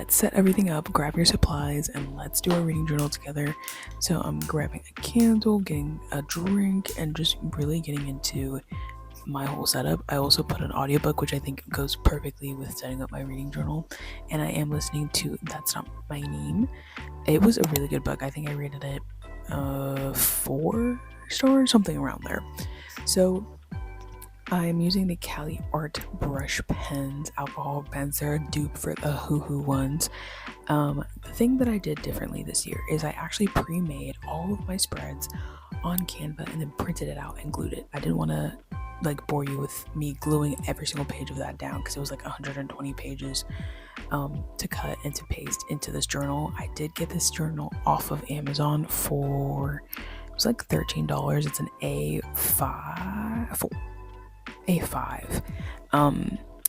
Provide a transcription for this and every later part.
let's set everything up, grab your supplies, and let's do a reading journal together. So I'm grabbing a candle, getting a drink, and just really getting into my whole setup. I also put an audiobook, which I think goes perfectly with setting up my reading journal, and I am listening to That's Not My Name. It was a really good book. I think I rated it 4 stars, something around there. So I'm using the Cali Art brush pens, alcohol pens. They're a dupe for the Hoo ones. The thing that I did differently this year is I actually pre-made all of my spreads on Canva and then printed it out and glued it. I didn't want to bore you with me gluing every single page of that down because it was 120 pages to cut and to paste into this journal. I did get this journal off of Amazon for, it was $13. It's an A5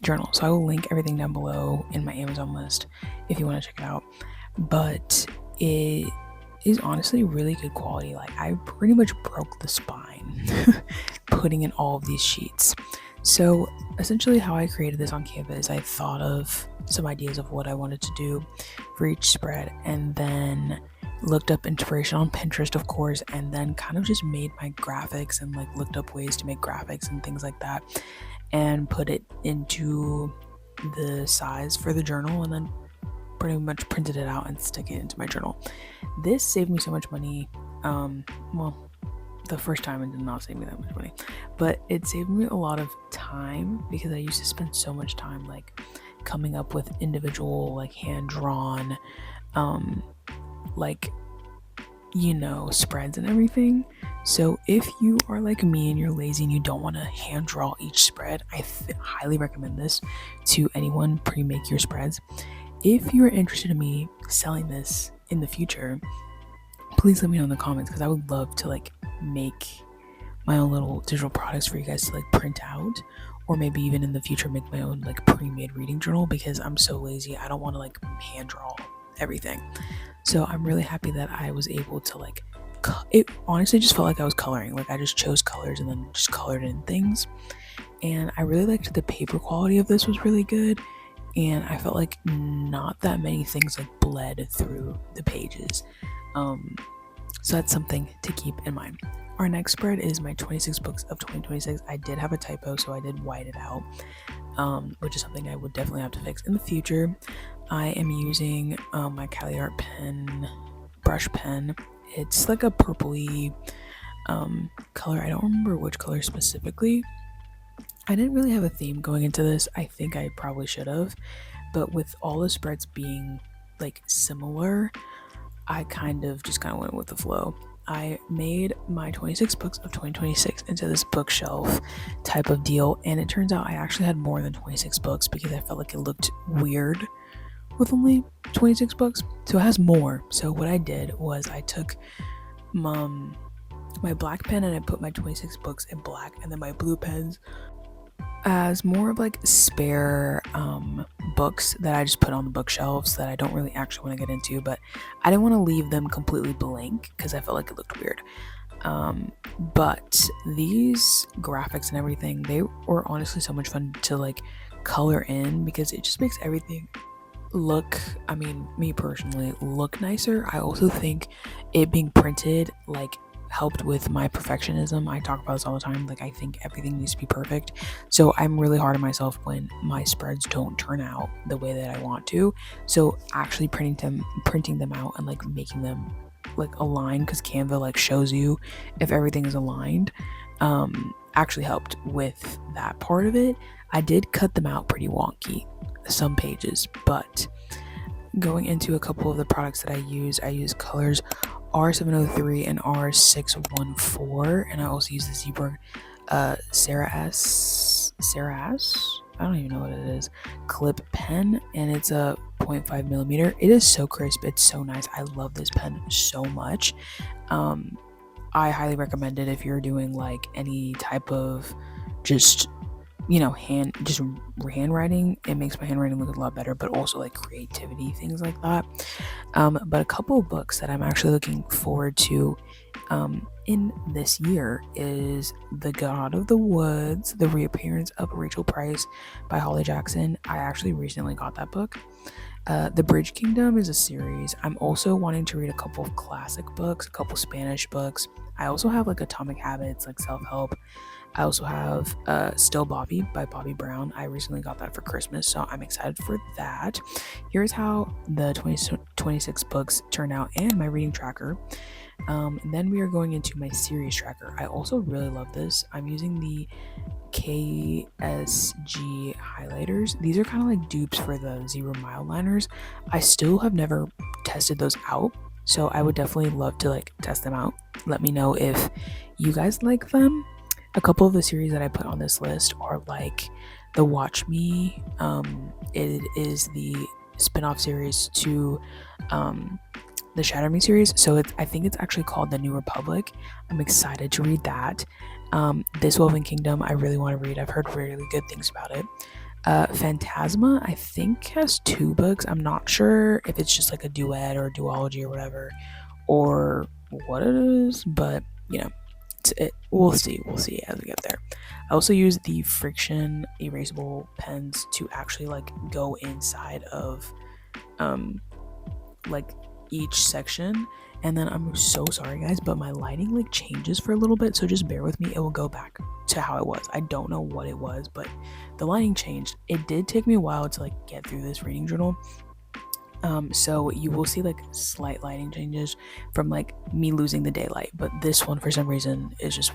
journal. So I will link everything down below in my Amazon list if you want to check it out. But it is honestly really good quality. I pretty much broke the spine putting in all of these sheets. So essentially how I created this on Canva is I thought of some ideas of what I wanted to do for each spread, and then looked up inspiration on Pinterest, of course, and then kind of just made my graphics and looked up ways to make graphics and things like that, and put it into the size for the journal, and then pretty much printed it out and stick it into my journal. This saved me so much money. The first time it did not save me that much money, but it saved me a lot of time because I used to spend so much time coming up with individual hand-drawn spreads and everything. So if you are like me and you're lazy and you don't want to hand draw each spread, I highly recommend this to anyone. Pre-make your spreads. If you're interested in me selling this in the future, please let me know in the comments, because I would love to make my own little digital products for you guys to print out, or maybe even in the future make my own pre-made reading journal, because I'm so lazy. I don't want to hand draw everything. So I'm really happy that I was able to it honestly just felt like I was coloring. I just chose colors and then just colored in things, and I really liked the paper quality of this was really good, and I felt like not that many things bled through the pages. So that's something to keep in mind. Our next spread is my 26 books of 2026. I did have a typo, so I did white it out, which is something I would definitely have to fix in the future. I am using my Cali Art pen, brush pen. It's a purpley color. I don't remember which color specifically. I didn't really have a theme going into this. I think I probably should have, but with all the spreads being similar, I kind of went with the flow. I made my 26 books of 2026 into this bookshelf type of deal, and it turns out I actually had more than 26 books because I felt like it looked weird with only 26 books. So it has more. So what I did was I took my black pen and I put my 26 books in black, and then my blue pens as more of spare books that I just put on the bookshelves that I don't really actually want to get into, but I didn't want to leave them completely blank because I felt like it looked weird. But these graphics and everything, they were honestly so much fun to color in, because it just makes everything look, me personally, look nicer. I also think it being printed helped with my perfectionism. I talk about this all the time. I think everything needs to be perfect. So I'm really hard on myself when my spreads don't turn out the way that I want to. So actually printing them out and making them aligned, because Canva shows you if everything is aligned, actually helped with that part of it. I did cut them out pretty wonky, some pages, but going into a couple of the products that I use colors R703 and R614, and I also use the Zebra Sarah S. I don't even know what it is. Clip pen, and it's a 0.5 millimeter. It is so crisp. It's so nice. I love this pen so much. I highly recommend it if you're doing any type of just handwriting. It makes my handwriting look a lot better, but also creativity, things like that. But a couple of books that I'm actually looking forward to in this year is The God of the Woods, The Reappearance of Rachel Price by Holly Jackson. I actually recently got that book. The Bridge Kingdom is a series. I'm also wanting to read a couple of classic books, a couple Spanish books. I also have like Atomic Habits, like self-help. I also have Still Bobby by Bobby Brown. I recently got that for Christmas, so I'm excited for that. Here's how the 2026 books turned out and my reading tracker. And then we are going into my series tracker. I also really love this. I'm using the KSG highlighters. These are kind of like dupes for the Zero Mile liners. I still have never tested those out, so I would definitely love to like test them out. Let me know if you guys like them. A couple of the series that I put on this list are like the Watch Me. It is the spin-off series to the Shatter Me series, so I think it's actually called The New Republic. I'm excited to read that. This Woven Kingdom I really want to read. I've heard really good things about it. Phantasma I think has 2 books. I'm not sure if it's just like a duet or a duology or whatever, or what it is, but we'll see as we get there. I also use the friction erasable pens to actually like go inside of like each section. And then I'm so sorry guys, but my lighting like changes for a little bit, so just bear with me. It will go back to how it was. I don't know what it was, but the lighting changed. It did take me a while to like get through this reading journal. So you will see like slight lighting changes from like me losing the daylight, but this one for some reason is just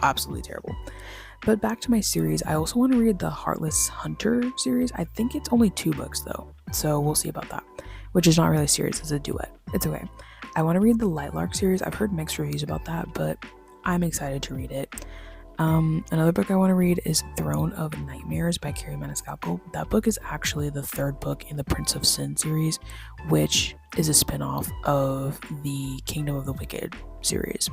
absolutely terrible. But back to my series, I also want to read the Heartless Hunter series. I think it's only 2 books though, so we'll see about that, which is not really a series, it's a duet. It's okay. I want to read the Lightlark series. I've heard mixed reviews about that, but I'm excited to read it. Another book I want to read is Throne of Nightmares by Carrie Maniscalco. That book is actually the 3rd book in the Prince of Sin series, which is a spin-off of the Kingdom of the Wicked series.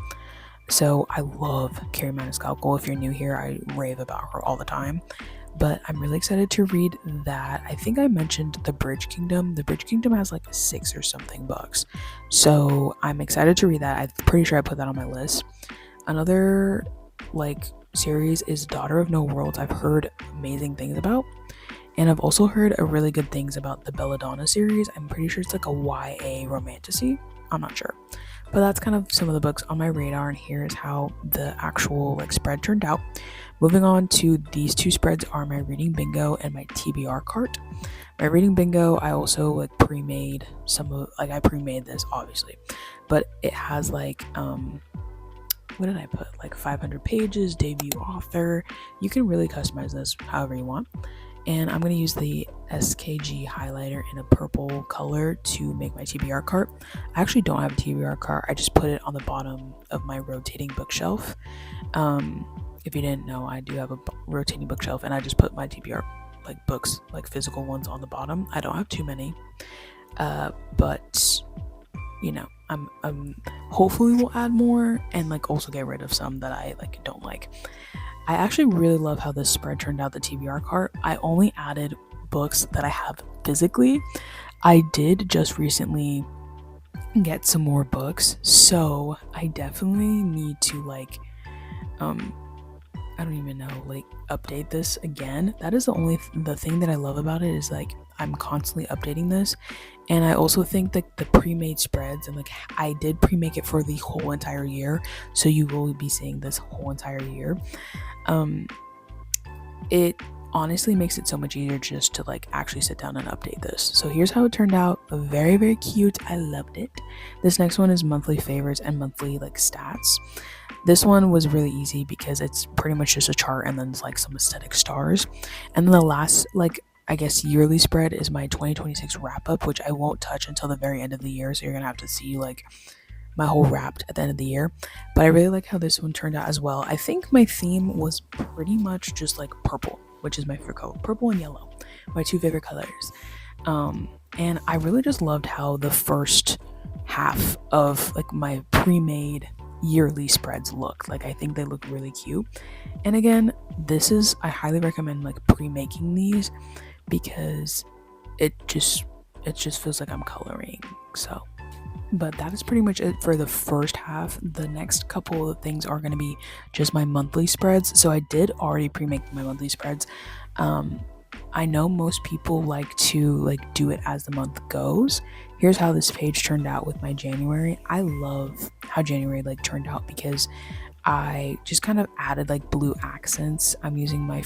So I love Carrie Maniscalco. If you're new here, I rave about her all the time. But I'm really excited to read that. I think I mentioned The Bridge Kingdom. The Bridge Kingdom has like 6 or something books. So I'm excited to read that. I'm pretty sure I put that on my list. Another like series is Daughter of No Worlds. I've heard amazing things about. And I've also heard really good things about the Belladonna series. I'm pretty sure it's like a YA romantasy. I'm not sure. But that's kind of some of the books on my radar, and here's how the actual like spread turned out. Moving on to these 2 spreads are my reading bingo and my TBR cart. My reading bingo, I also like pre-made I pre-made this obviously, but it has like what did I put, like 500 pages, debut author. You can really customize this however you want. And I'm going to use the SKG highlighter in a purple color to make my TBR cart. I actually don't have a TBR cart. I just put it on the bottom of my rotating bookshelf. If you didn't know, I do have a rotating bookshelf, and I just put my TBR like books, like physical ones, on the bottom. I don't have too many, but I'm hopefully will add more and like also get rid of some that I like don't like. I actually really love how this spread turned out, the TBR cart. I only added books that I have physically. I did just recently get some more books, so I definitely need to like I don't even know, like update this again. That is the thing that I love about it, is like I'm constantly updating this. And I also think that the pre-made spreads, and like I did pre-make it for the whole entire year, so you will be seeing this whole entire year. It honestly makes it so much easier just to like actually sit down and update this. So here's how it turned out. Very, very cute. I loved it. This next one is monthly favorites and monthly like stats. This one was really easy because it's pretty much just a chart and then it's like some aesthetic stars. And then the last like I guess yearly spread is my 2026 wrap up, which I won't touch until the very end of the year, so you're gonna have to see like my whole wrapped at the end of the year. But I really like how this one turned out as well. I think my theme was pretty much just like purple, which is my favorite color. Purple and yellow, my 2 favorite colors. And I really just loved how the first half of like my pre-made yearly spreads look. Like I think they look really cute. And again, I highly recommend like pre-making these because it just feels like I'm coloring. So but that is pretty much it for the first half. The next couple of things are going to be just my monthly spreads. So I did already pre-make my monthly spreads. I know most people like to like do it as the month goes. Here's how this page turned out with my January. I love how January like turned out because I just kind of added like blue accents. I'm using my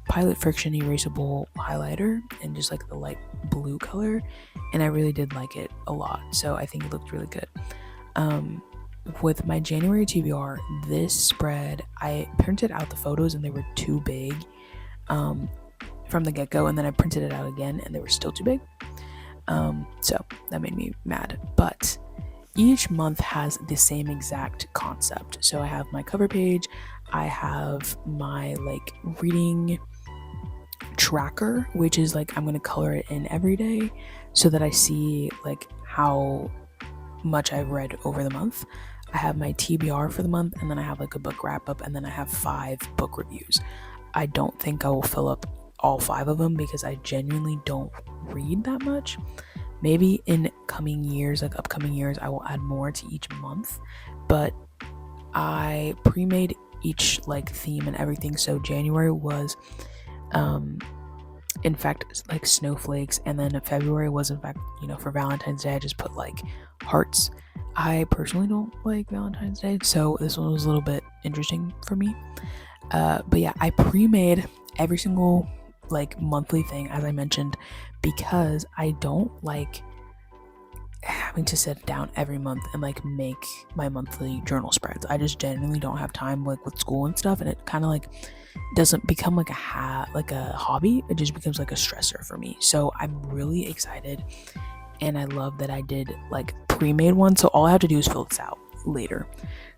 Pilot Friction erasable highlighter and just like the light blue color, and I really did like it a lot. So I think it looked really good. With my January TBR, this spread, I printed out the photos and they were too big from the get-go, and then I printed it out again and they were still too big. So that made me mad. But each month has the same exact concept. So I have my cover page, I have my like reading tracker, which is like I'm going to color it in every day so that I see like how much I've read over the month. I have my TBR for the month, and then I have like a book wrap up, and then I have 5 book reviews. I don't think I will fill up all 5 of them because I genuinely don't read that much. Maybe in upcoming years, I will add more to each month, but I pre-made each like theme and everything. So January was in fact like snowflakes, and then February was in fact, for Valentine's Day I just put like hearts. I personally don't like Valentine's Day, so this one was a little bit interesting for me. But yeah, I pre-made every single like monthly thing, as I mentioned, because I don't like having to sit down every month and like make my monthly journal spreads. I just genuinely don't have time, like with school and stuff, and it kind of like doesn't become like a hobby. It just becomes like a stressor for me. So I'm really excited, and I love that I did like pre-made one, so all I have to do is fill this out later.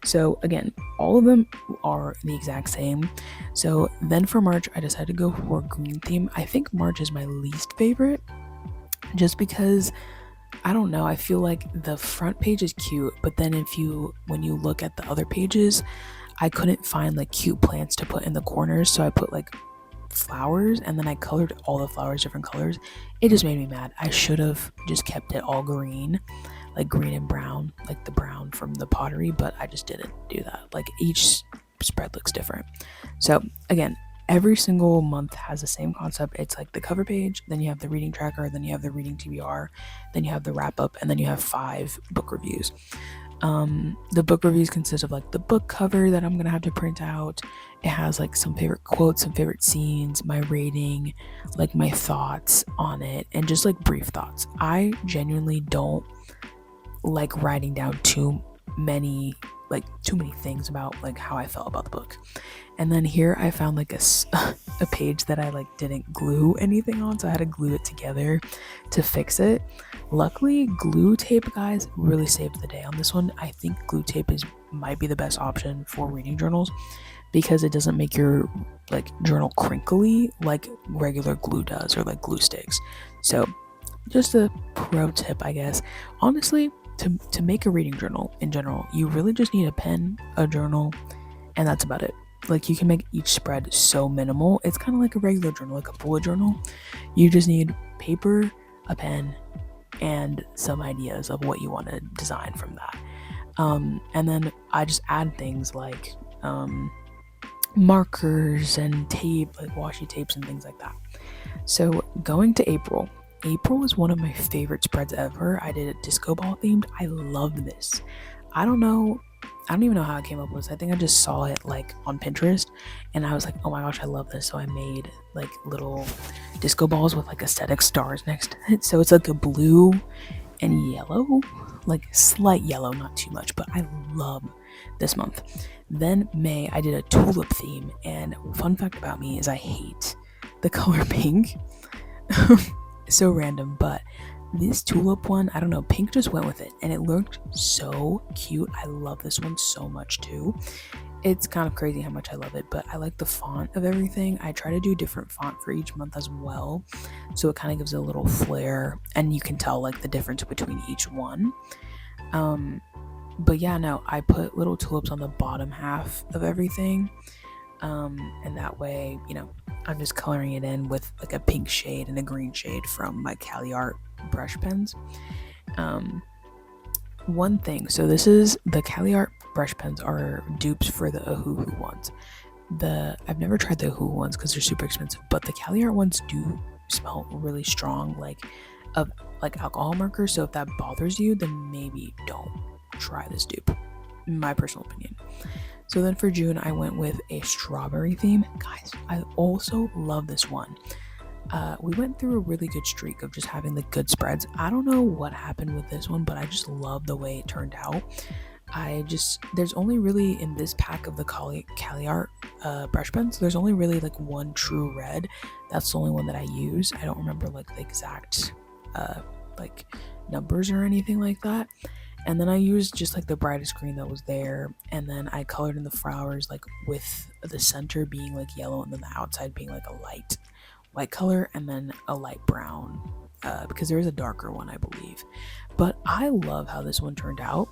So again, all of them are the exact same. So then for March, I decided to go for green theme. I think March is my least favorite, just because I don't know, I feel like the front page is cute, but then when you look at the other pages, I couldn't find like cute plants to put in the corners, so I put like flowers, and then I colored all the flowers different colors. It just made me mad. I should have just kept it all green, like green and brown, like the brown from the pottery, but I just didn't do that. Like each spread looks different. So again, every single month has the same concept. It's like the cover page, then you have the reading tracker, then you have the reading TBR, then you have the wrap up, and then you have 5 book reviews. The book reviews consist of like the book cover that I'm gonna have to print out. It has like some favorite quotes, some favorite scenes, my rating, like my thoughts on it, and just like brief thoughts. I genuinely don't like writing down too many things about like how I felt about the book. And then here I found like a page that I like didn't glue anything on, so I had to glue it together to fix it. Luckily, glue tape, guys, really saved the day on this one. I think glue tape might be the best option for reading journals because it doesn't make your like journal crinkly like regular glue does, or like glue sticks. So just a pro tip, I guess. Honestly, to make a reading journal in general, you really just need a pen, a journal, and that's about it. Like you can make each spread so minimal. It's kind of like a regular journal, like a bullet journal. You just need paper, a pen, and some ideas of what you want to design from that. And then I just add things like markers and tape, like washi tapes and things like that. So going to April is one of my favorite spreads ever. I did a disco ball themed. I love this. I don't even know how I came up with this. I think I just saw it like on Pinterest, and I was like, oh my gosh, I love this. So I made like little disco balls with like aesthetic stars next to it. So it's like a blue and yellow, like slight yellow, not too much, but I love this month. Then May, I did a tulip theme, and fun fact about me is I hate the color pink. So random, but this tulip one, I don't know, pink just went with it, and it looked so cute. I love this one so much too. It's kind of crazy how much I love it, but I like the font of everything. I try to do different font for each month as well, so it kind of gives it a little flair, and you can tell like the difference between each one. But yeah, no, I put little tulips on the bottom half of everything, and that way, I'm just coloring it in with like a pink shade and a green shade from my Cali Art brush pens. One thing, so this is the Cali Art brush pens are dupes for the Ohuhu ones. I've never tried the Who ones because they're super expensive, but the Cali Art ones do smell really strong, like of like alcohol markers. So if that bothers you, then maybe don't try this dupe, in my personal opinion. So then for June, I went with a strawberry theme. Guys, I also love this one. We went through a really good streak of just having the good spreads. I don't know what happened with this one, but I just love the way it turned out. There's only really in this pack of the Cali Art brush pens, there's only really like one true red. That's the only one that I use. I don't remember like the exact like numbers or anything like that. And then I used just like the brightest green that was there, and then I colored in the flowers like with the center being like yellow and then the outside being like a light white color and then a light brown, because there is a darker one, I believe. But I love how this one turned out.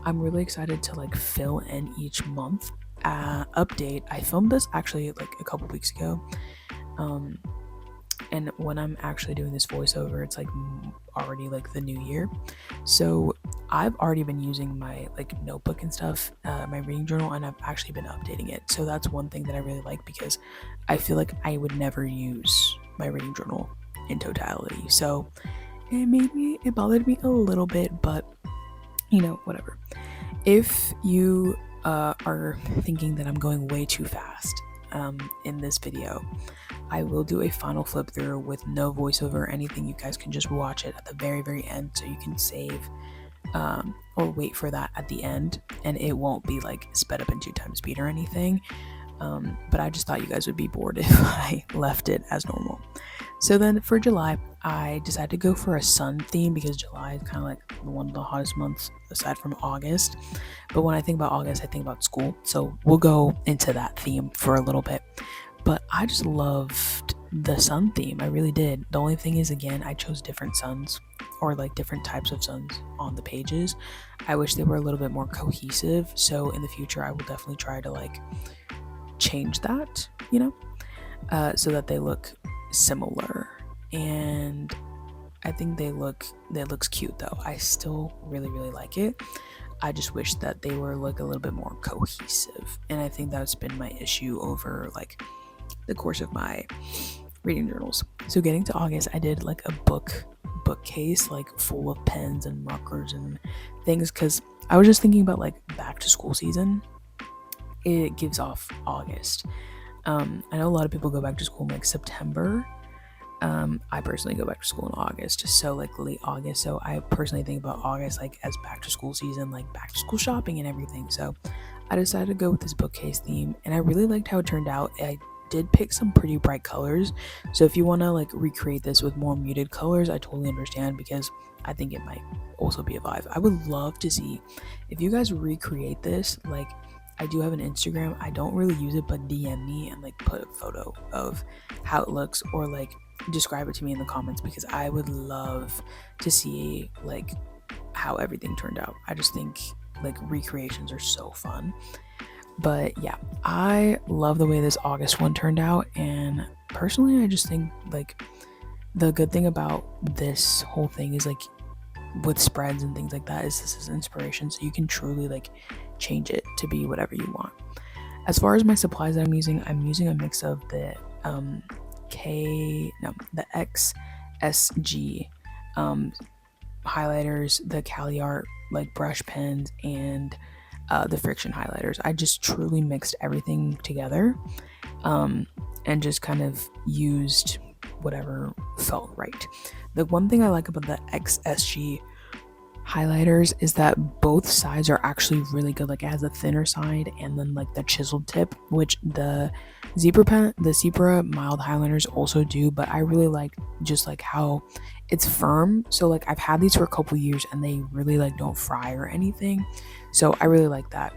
I'm really excited to like fill in each month. Update, I filmed this actually like a couple weeks ago, and when I'm actually doing this voiceover, it's like already like the new year. So I've already been using my like notebook and stuff, my reading journal, and I've actually been updating it. So that's one thing that I really like, because I feel like I would never use my reading journal in totality. So it bothered me a little bit, but whatever. If you are thinking that I'm going way too fast in this video, I will do a final flip through with no voiceover or anything. You guys can just watch it at the very, very end, so you can save or wait for that at the end, and it won't be like sped up in 2x speed or anything. But I just thought you guys would be bored if I left it as normal. So then for July, I decided to go for a sun theme, because July is kind of like one of the hottest months aside from August. But when I think about August, I think about school. So we'll go into that theme for a little bit. But I just loved the sun theme. I really did. The only thing is, again, I chose different suns, or like different types of suns on the pages. I wish they were a little bit more cohesive. So in the future, I will definitely try to like change that, so that they look similar. And I think that looks cute though. I still really, really like it. I just wish that they were like a little bit more cohesive, and I think that's been my issue over like the course of my reading journals. So getting to August, I did like a bookcase like full of pens and markers and things, because I was just thinking about like back to school season. It gives off August. I know a lot of people go back to school in like September. I personally go back to school in August, so like late August. So I personally think about August like as back to school season, like back to school shopping and everything. So I decided to go with this bookcase theme, and I really liked how it turned out. I did pick some pretty bright colors, so if you want to like recreate this with more muted colors, I totally understand, because I think it might also be a vibe. I would love to see if you guys recreate this. Like, I do have an Instagram. I don't really use it, but DM me and like put a photo of how it looks, or like describe it to me in the comments, because I would love to see like how everything turned out. I just think like recreations are so fun. But yeah, I love the way this August one turned out, and personally I just think like the good thing about this whole thing is like with spreads and things like that is this is inspiration, so you can truly like change it to be whatever you want. As far as my supplies that I'm using a mix of the XSG highlighters, the Cali Art like brush pens, and the friction highlighters. I just truly mixed everything together, and just kind of used whatever felt right. The one thing I like about the XSG highlighters is that both sides are actually really good. Like, it has a thinner side and then like the chiseled tip, which the zebra mild highlighters also do, but I really like just like how it's firm. So like I've had these for a couple years and they really like don't fry or anything, so I really like that.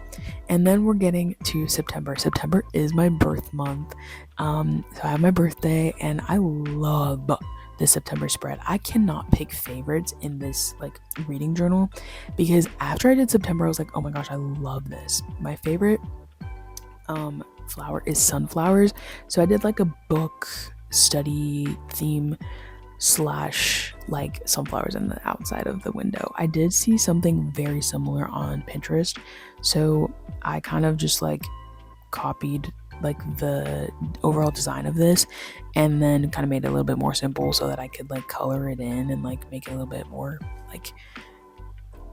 And then we're getting to September. September is my birth month, so I have my birthday, and I love the September spread. I cannot pick favorites in this like reading journal, because after I did September I was like, oh my gosh, I love this. My favorite flower is sunflowers, so I did like a book study theme slash like sunflowers on the outside of the window. I did see something very similar on Pinterest, so I kind of just like copied like the overall design of this and then kind of made it a little bit more simple so that I could like color it in and like make it a little bit more like,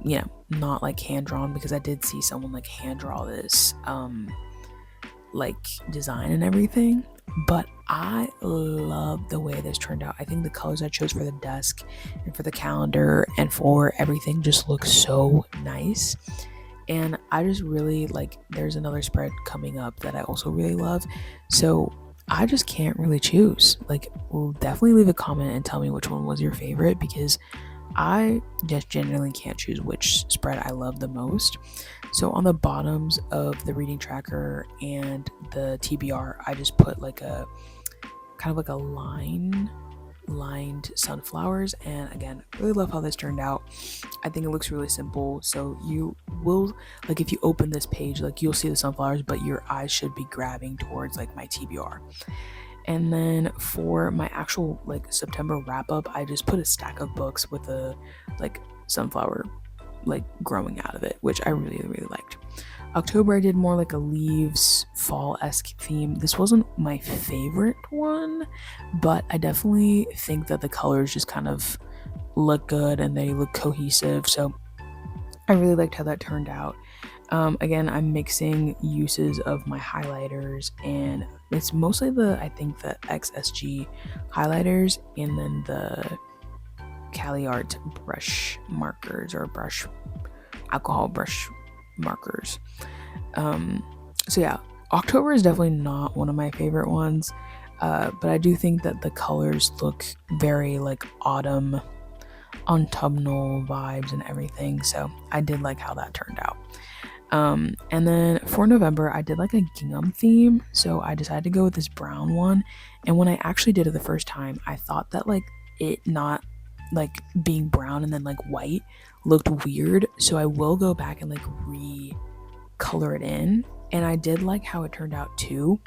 you know, not like hand drawn, because I did see someone like hand draw this like design and everything. But I love the way this turned out. I think the colors I chose for the desk and for the calendar and for everything just look so nice. And I just really like, there's another spread coming up that I also really love. So I just can't really choose. Like, definitely leave a comment and tell me which one was your favorite, because I just genuinely can't choose which spread I love the most. So on the bottoms of the reading tracker and the TBR, I just put like a kind of like a lined sunflowers. And again, really love how this turned out. I think it looks really simple. So you will, like, if you open this page, like, you'll see the sunflowers, but your eyes should be grabbing towards like my TBR. And then for my actual like September wrap up, I just put a stack of books with a like sunflower like growing out of it, which I really liked. October, I did more like a leaves fall-esque theme. This wasn't my favorite one, but I definitely think that the colors just kind of look good and they look cohesive. So I really liked how that turned out. Again, I'm mixing uses of my highlighters, and it's mostly I think the XSG highlighters and then the Cali Art brush markers or alcohol brush markers. So yeah, October is definitely not one of my favorite ones, but I do think that the colors look very like autumnal vibes and everything, so I did like how that turned out. And then for November, I did like a gingham theme, so I decided to go with this brown one. And when I actually did it the first time, I thought that like it not like being brown and then like white looked weird, so I will go back and like recolor it in, and I did like how it turned out too.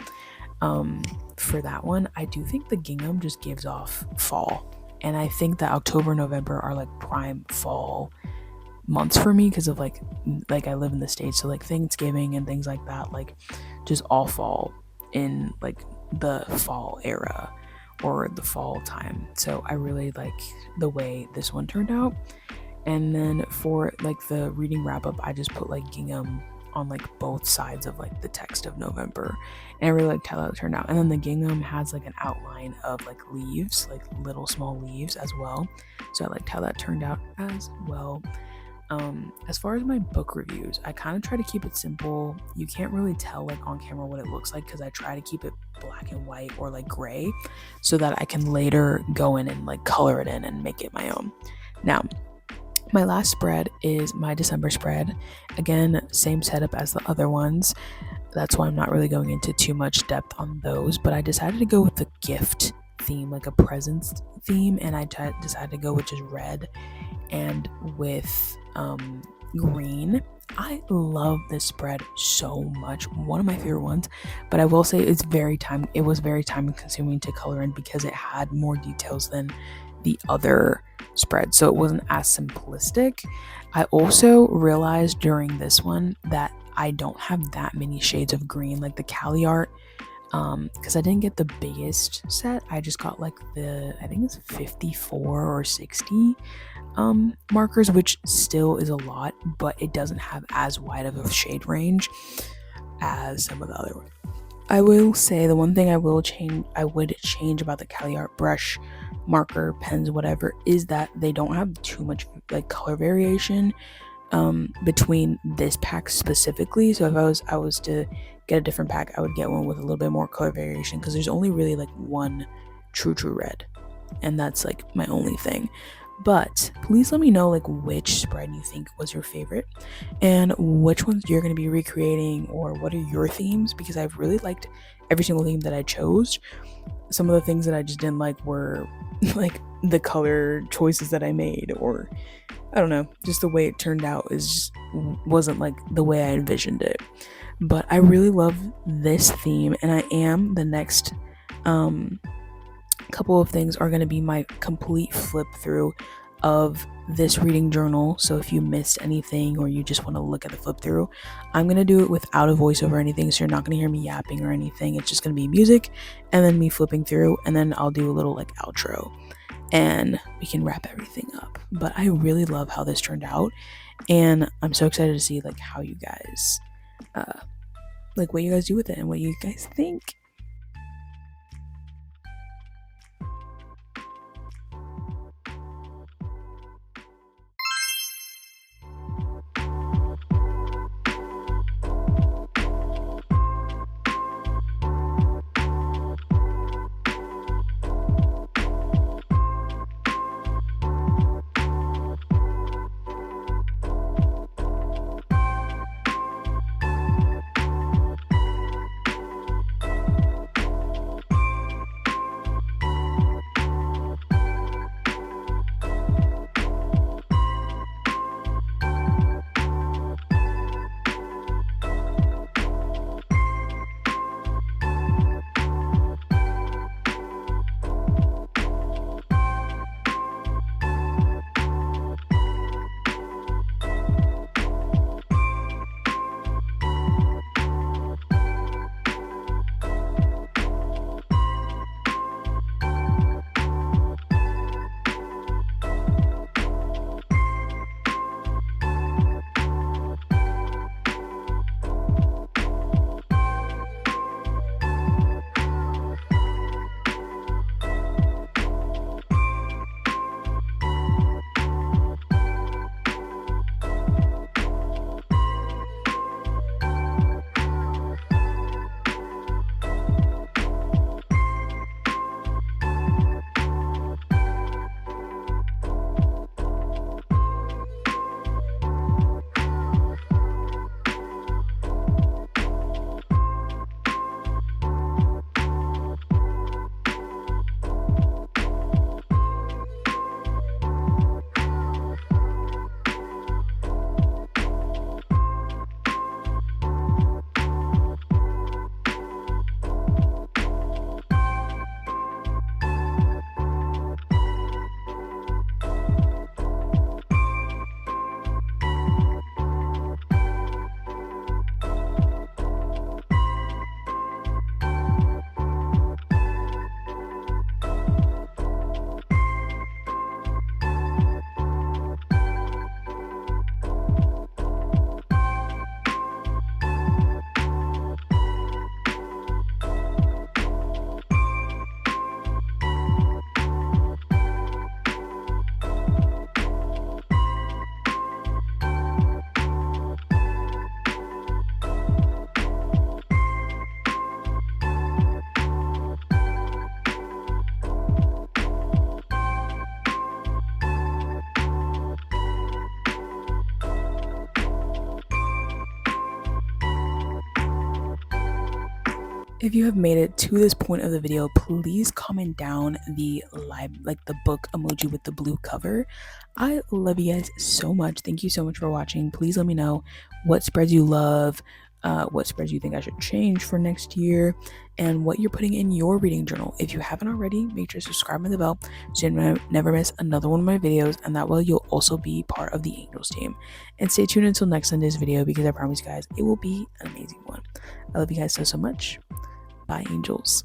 For that one, I do think the gingham just gives off fall, and I think that October and November are like prime fall months for me because of like I live in the States, so like Thanksgiving and things like that like just all fall in like the fall era or the fall time. So I really like the way this one turned out. And then for like the reading wrap up, I just put like gingham on like both sides of like the text of November, and I really liked how that turned out. And then the gingham has like an outline of like leaves, like little small leaves as well, so I liked how that turned out as well. As far as my book reviews, I kind of try to keep it simple. You can't really tell like on camera what it looks like because I try to keep it black and white or like gray so that I can later go in and like color it in and make it my own. Now, my last spread is my December spread. Again, same setup as the other ones. That's why I'm not really going into too much depth on those, but I decided to go with the gift theme, like a presents theme, and I decided to go with just red and with green. I love this spread so much, one of my favorite ones, but I will say it was very time consuming to color in because it had more details than the other spread, so it wasn't as simplistic. I also realized during this one that I don't have that many shades of green like the Cali Art, because I didn't get the biggest set. I just got like I think it's 54 or 60 markers, which still is a lot, but it doesn't have as wide of a shade range as some of the other ones. I will say the one thing I would change about the Cali Art brush marker pens, whatever, is that they don't have too much like color variation between this pack specifically. So if I was to get a different pack, I would get one with a little bit more color variation, because there's only really like one true red, and that's like my only thing. But please let me know like which spread you think was your favorite and which ones you're going to be recreating, or what are your themes, because I've really liked every single theme that I chose. Some of the things that I just didn't like were like the color choices that I made, or I don't know, just the way it turned out wasn't like the way I envisioned it. But I really love this theme, and the next couple of things are going to be my complete flip through of this reading journal. So if you missed anything or you just want to look at the flip through, I'm going to do it without a voiceover or anything. So you're not going to hear me yapping or anything. It's just going to be music and then me flipping through, and then I'll do a little like outro and we can wrap everything up. But I really love how this turned out, and I'm so excited to see like how you guys like what you guys do with it and what you guys think. If you have made it to this point of the video, please comment down the the book emoji with the blue cover. I love you guys so much. Thank you so much for watching. Please let me know what spreads you love, what spreads you think I should change for next year, and what you're putting in your reading journal. If you haven't already, make sure to subscribe and the bell so you never miss another one of my videos, and that way you'll also be part of the Angels team. And stay tuned until next Sunday's video, because I promise you guys it will be an amazing one. I love you guys so much. Bye, angels.